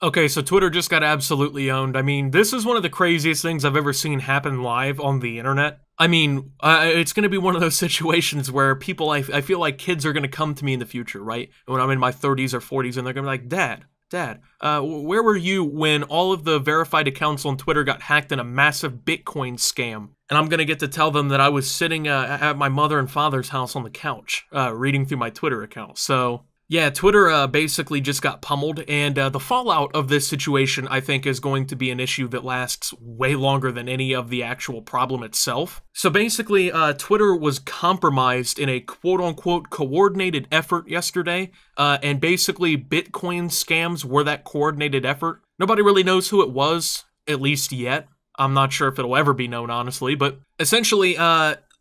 Okay, so Twitter just got absolutely owned. I mean, this is one of the craziest things I've ever seen happen live on the internet. I mean, it's going to be one of those situations where people, I feel like kids are going to come to me in the future, right? When I'm in my 30s or 40s, and they're going to be like, Dad, where were you when all of the verified accounts on Twitter got hacked in a massive Bitcoin scam? And I'm going to get to tell them that I was sitting at my mother and father's house on the couch, reading through my Twitter account. So yeah, Twitter basically just got pummeled, and the fallout of this situation, I think, is going to be an issue that lasts way longer than any of the actual problem itself. So basically, Twitter was compromised in a quote-unquote coordinated effort yesterday, and basically Bitcoin scams were that coordinated effort. Nobody really knows who it was, at least yet. I'm not sure if it'll ever be known, honestly, but essentially,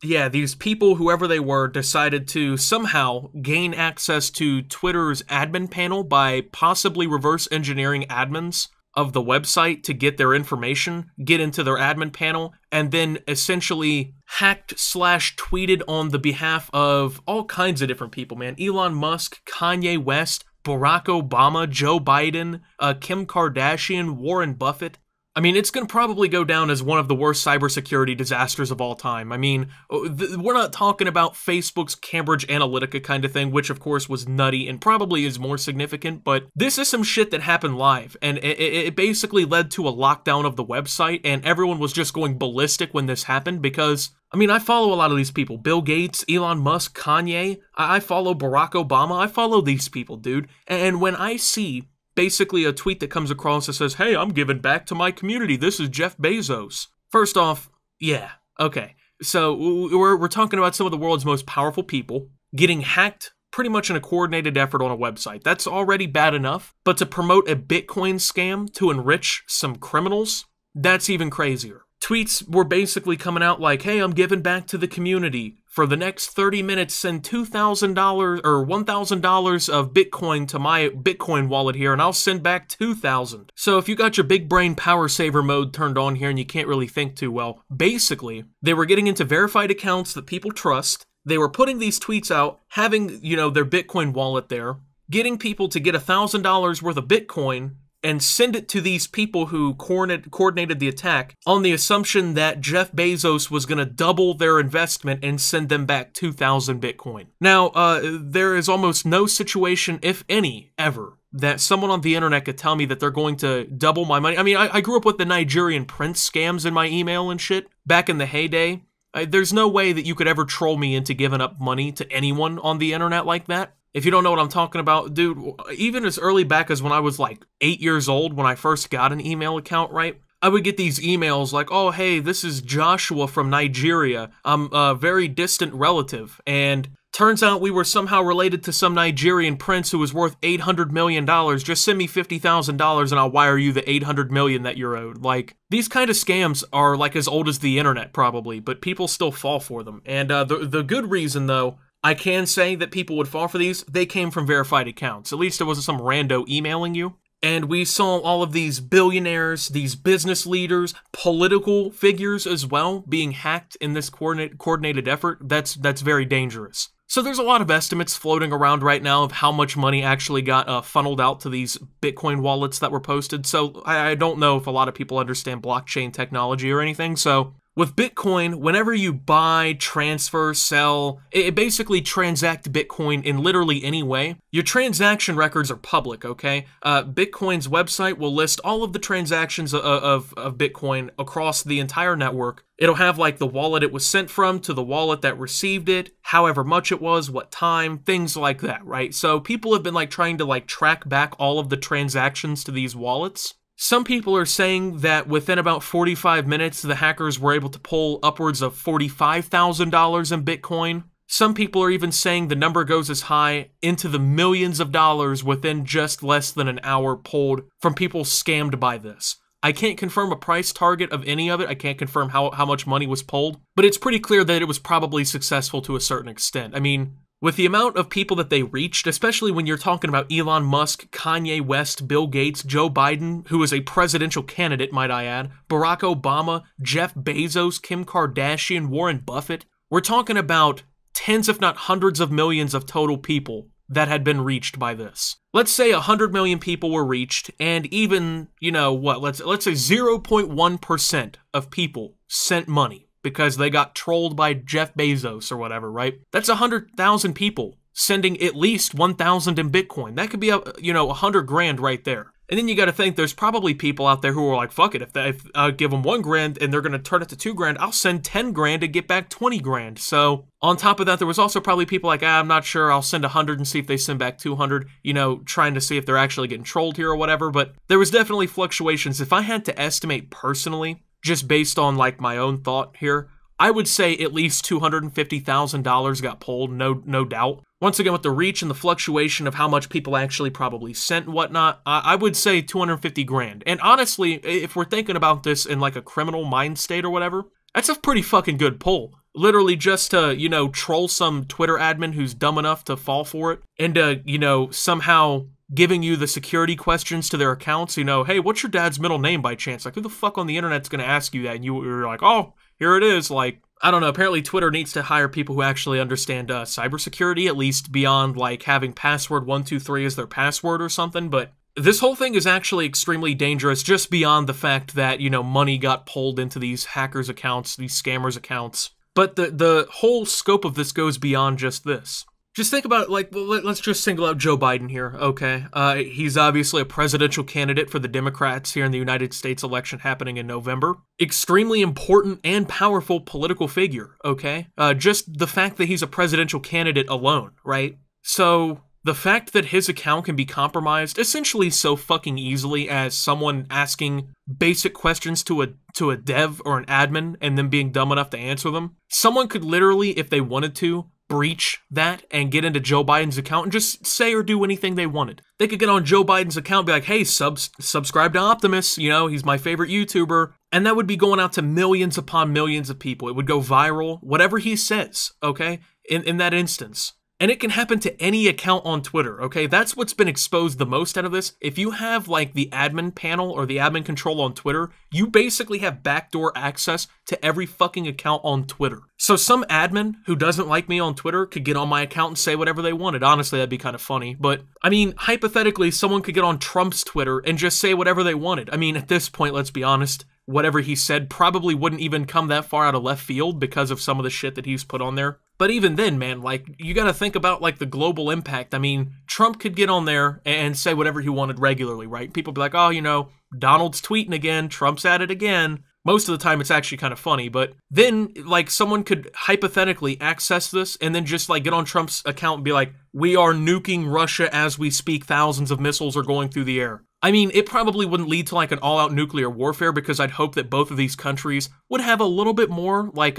yeah, these people, whoever they were, decided to somehow gain access to Twitter's admin panel by possibly reverse engineering admins of the website to get their information, get into their admin panel, and then essentially hacked/tweeted on the behalf of all kinds of different people, man. Elon Musk, Kanye West, Barack Obama, Joe Biden, Kim Kardashian, Warren Buffett. I mean, it's going to probably go down as one of the worst cybersecurity disasters of all time. I mean, we're not talking about Facebook's Cambridge Analytica kind of thing, which of course was nutty and probably is more significant, but this is some shit that happened live, and it basically led to a lockdown of the website, and everyone was just going ballistic when this happened because, I mean, I follow a lot of these people. Bill Gates, Elon Musk, Kanye, I follow Barack Obama, I follow these people, dude, and when I see basically a tweet that comes across that says, hey, I'm giving back to my community, this is Jeff Bezos. First off, yeah, okay. So we're talking about some of the world's most powerful people getting hacked pretty much in a coordinated effort on a website. That's already bad enough, but to promote a Bitcoin scam to enrich some criminals, that's even crazier. Tweets were basically coming out like, hey, I'm giving back to the community. For the next 30 minutes, send $2,000 or $1,000 of Bitcoin to my Bitcoin wallet here, and I'll send back $2,000. So if you got your big brain power saver mode turned on here and you can't really think too well, basically, they were getting into verified accounts that people trust. They were putting these tweets out, having, you know, their Bitcoin wallet there, getting people to get $1,000 worth of Bitcoin, and send it to these people who coordinated the attack on the assumption that Jeff Bezos was going to double their investment and send them back 2,000 Bitcoin. Now, there is almost no situation, if any, ever, that someone on the internet could tell me that they're going to double my money. I mean, I grew up with the Nigerian prince scams in my email and shit back in the heyday. There's no way that you could ever troll me into giving up money to anyone on the internet like that. If you don't know what I'm talking about, dude, even as early back as when I was like 8 years old, when I first got an email account, right? I would get these emails like, oh, hey, this is Joshua from Nigeria. I'm a very distant relative. And turns out we were somehow related to some Nigerian prince who was worth $800 million. Just send me $50,000 and I'll wire you the $800 million that you're owed. Like, these kind of scams are like as old as the internet probably, but people still fall for them. And the good reason, though, I can say that people would fall for these, they came from verified accounts. At least it wasn't some rando emailing you. And we saw all of these billionaires, these business leaders, political figures as well being hacked in this coordinated effort. That's very dangerous. So there's a lot of estimates floating around right now of how much money actually got funneled out to these Bitcoin wallets that were posted. So I don't know if a lot of people understand blockchain technology or anything. So with Bitcoin, whenever you buy, transfer, sell, it basically transact Bitcoin in literally any way. Your transaction records are public, okay? Bitcoin's website will list all of the transactions of Bitcoin across the entire network. It'll have like the wallet it was sent from to the wallet that received it, however much it was, what time, things like that, right? So people have been like trying to like track back all of the transactions to these wallets. Some people are saying that within about 45 minutes, the hackers were able to pull upwards of $45,000 in Bitcoin. Some people are even saying the number goes as high into the millions of dollars within just less than an hour pulled from people scammed by this. I can't confirm a price target of any of it. I can't confirm how much money was pulled, but it's pretty clear that it was probably successful to a certain extent. I mean, with the amount of people that they reached, especially when you're talking about Elon Musk, Kanye West, Bill Gates, Joe Biden, who is a presidential candidate, might I add, Barack Obama, Jeff Bezos, Kim Kardashian, Warren Buffett, we're talking about tens if not hundreds of millions of total people that had been reached by this. Let's say 100 million people were reached, and even, you know, what, let's say 0.1% of people sent money because they got trolled by Jeff Bezos or whatever, right? That's 100,000 people sending at least 1,000 in Bitcoin. That could be, you know, 100 grand right there. And then you got to think there's probably people out there who are like, fuck it, if I give them 1 grand and they're going to turn it to 2 grand, I'll send 10 grand to get back 20 grand. So on top of that, there was also probably people like, I'm not sure, I'll send 100 and see if they send back 200, you know, trying to see if they're actually getting trolled here or whatever. But there was definitely fluctuations. If I had to estimate personally, just based on like my own thought here, I would say at least $250,000 got pulled, no doubt. Once again, with the reach and the fluctuation of how much people actually probably sent and whatnot, I would say 250 grand. And honestly, if we're thinking about this in like a criminal mind state or whatever, that's a pretty fucking good pull. Literally just to, you know, troll some Twitter admin who's dumb enough to fall for it, and you know, somehow giving you the security questions to their accounts, you know, hey, what's your dad's middle name by chance? Like, who the fuck on the internet's gonna ask you that? And you're like, oh, here it is. Like, I don't know, apparently Twitter needs to hire people who actually understand cybersecurity, at least beyond, like, having password 123 as their password or something, but this whole thing is actually extremely dangerous just beyond the fact that, you know, money got pulled into these hackers' accounts, these scammers' accounts. But the whole scope of this goes beyond just this. Just think about, like, let's just single out Joe Biden here, okay? He's obviously a presidential candidate for the Democrats here in the United States election happening in November. Extremely important and powerful political figure, okay? Just the fact that he's a presidential candidate alone, right? So the fact that his account can be compromised essentially so fucking easily as someone asking basic questions to a dev or an admin and then being dumb enough to answer them, someone could literally, if they wanted to, breach that and get into Joe Biden's account and just say or do anything they wanted. They could get on Joe Biden's account and be like, hey, subscribe to Optimus, you know, he's my favorite YouTuber, and that would be going out to millions upon millions of people. It would go viral, whatever he says, okay, in that instance. And it can happen to any account on Twitter, okay? That's what's been exposed the most out of this. If you have, like, the admin panel or the admin control on Twitter, you basically have backdoor access to every fucking account on Twitter. So some admin who doesn't like me on Twitter could get on my account and say whatever they wanted. Honestly, that'd be kind of funny. But, I mean, hypothetically, someone could get on Trump's Twitter and just say whatever they wanted. I mean, at this point, let's be honest, whatever he said probably wouldn't even come that far out of left field because of some of the shit that he's put on there. But even then, man, like, you gotta think about, like, the global impact. I mean, Trump could get on there and say whatever he wanted regularly, right? People be like, oh, you know, Donald's tweeting again, Trump's at it again. Most of the time, it's actually kind of funny, but then, like, someone could hypothetically access this and then just, like, get on Trump's account and be like, we are nuking Russia as we speak, thousands of missiles are going through the air. I mean, it probably wouldn't lead to, like, an all-out nuclear warfare because I'd hope that both of these countries would have a little bit more, like,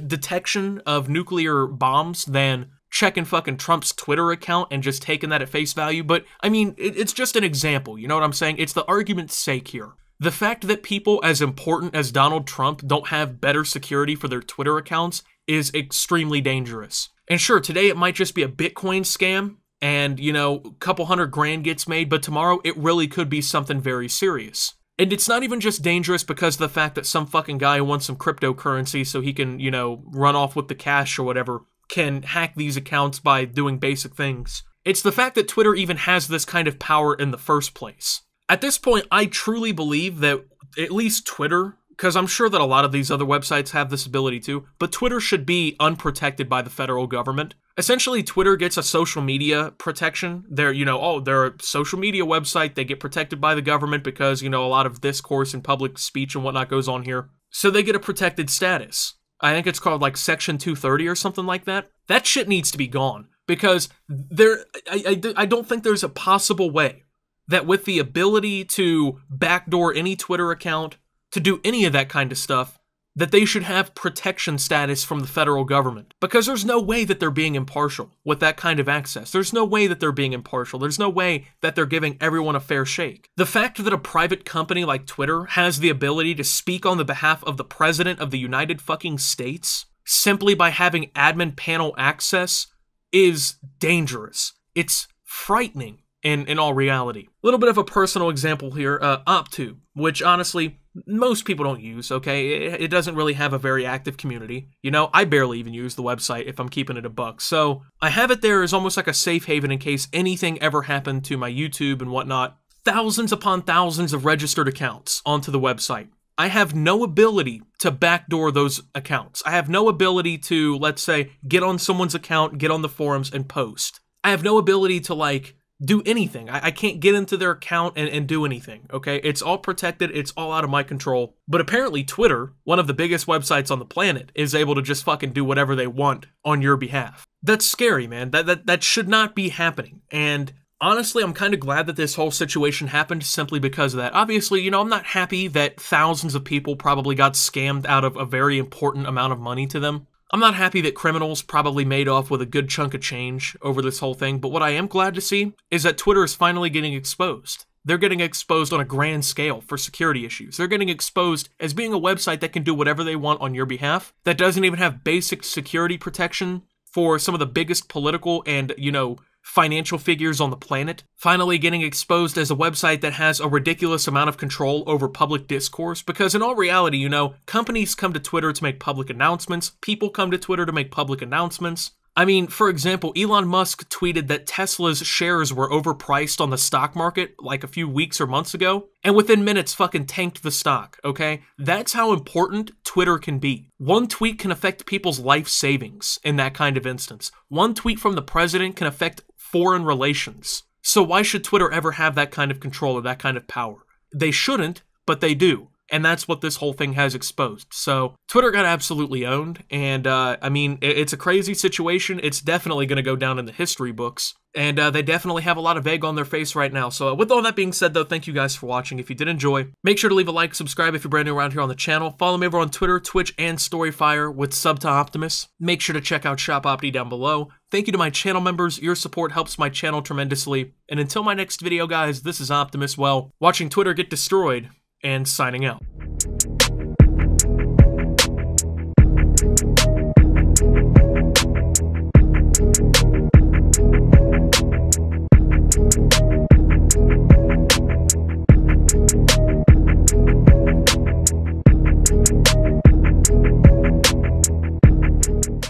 detection of nuclear bombs than checking fucking Trump's Twitter account and just taking that at face value. But, I mean, it's just an example, you know what I'm saying? It's the argument's sake here. The fact that people as important as Donald Trump don't have better security for their Twitter accounts is extremely dangerous. And sure, today it might just be a Bitcoin scam, and, you know, a couple $100 grand gets made, but tomorrow it really could be something very serious. And it's not even just dangerous because of the fact that some fucking guy who wants some cryptocurrency so he can, you know, run off with the cash or whatever can hack these accounts by doing basic things. It's the fact that Twitter even has this kind of power in the first place. At this point, I truly believe that at least Twitter, because I'm sure that a lot of these other websites have this ability too, but Twitter should be unprotected by the federal government. Essentially, Twitter gets a social media protection. They're, you know, oh, they're a social media website. They get protected by the government because, you know, a lot of discourse and public speech and whatnot goes on here. So they get a protected status. I think it's called like Section 230 or something like that. That shit needs to be gone because I don't think there's a possible way that with the ability to backdoor any Twitter account, to do any of that kind of stuff, that they should have protection status from the federal government. Because there's no way that they're being impartial with that kind of access. There's no way that they're being impartial. There's no way that they're giving everyone a fair shake. The fact that a private company like Twitter has the ability to speak on the behalf of the president of the United fucking States simply by having admin panel access is dangerous. It's frightening in all reality. A little bit of a personal example here, OpTube, which honestly, most people don't use, okay? It doesn't really have a very active community. You know, I barely even use the website if I'm keeping it a buck. So I have it there as almost like a safe haven in case anything ever happened to my YouTube and whatnot. Thousands upon thousands of registered accounts onto the website. I have no ability to backdoor those accounts. I have no ability to, let's say, get on someone's account, get on the forums, and post. I have no ability to, like, do anything. I can't get into their account and do anything, okay? It's all protected, it's all out of my control. But apparently Twitter, one of the biggest websites on the planet, is able to just fucking do whatever they want on your behalf. That's scary, man. That should not be happening. And honestly, I'm kind of glad that this whole situation happened simply because of that. Obviously, you know, I'm not happy that thousands of people probably got scammed out of a very important amount of money to them. I'm not happy that criminals probably made off with a good chunk of change over this whole thing, but what I am glad to see is that Twitter is finally getting exposed. They're getting exposed on a grand scale for security issues. They're getting exposed as being a website that can do whatever they want on your behalf, that doesn't even have basic security protection for some of the biggest political and, you know, financial figures on the planet, finally getting exposed as a website that has a ridiculous amount of control over public discourse, because in all reality, you know, companies come to Twitter to make public announcements, people come to Twitter to make public announcements. I mean, for example, Elon Musk tweeted that Tesla's shares were overpriced on the stock market like a few weeks or months ago, and within minutes fucking tanked the stock, okay? That's how important Twitter can be. One tweet can affect people's life savings in that kind of instance. One tweet from the president can affect foreign relations. So why should Twitter ever have that kind of control or that kind of power? They shouldn't, but they do. And that's what this whole thing has exposed. So Twitter got absolutely owned, and I mean, it's a crazy situation. It's definitely going to go down in the history books, and they definitely have a lot of egg on their face right now. So with all that being said, though, thank you guys for watching. If you did enjoy, make sure to leave a like, subscribe if you're brand new around here on the channel. Follow me over on Twitter, Twitch, and Storyfire with sub to Optimus. Make sure to check out Shop Opti down below. Thank you to my channel members. Your support helps my channel tremendously. And until my next video, guys, this is Optimus, well, watching Twitter get destroyed, and signing out.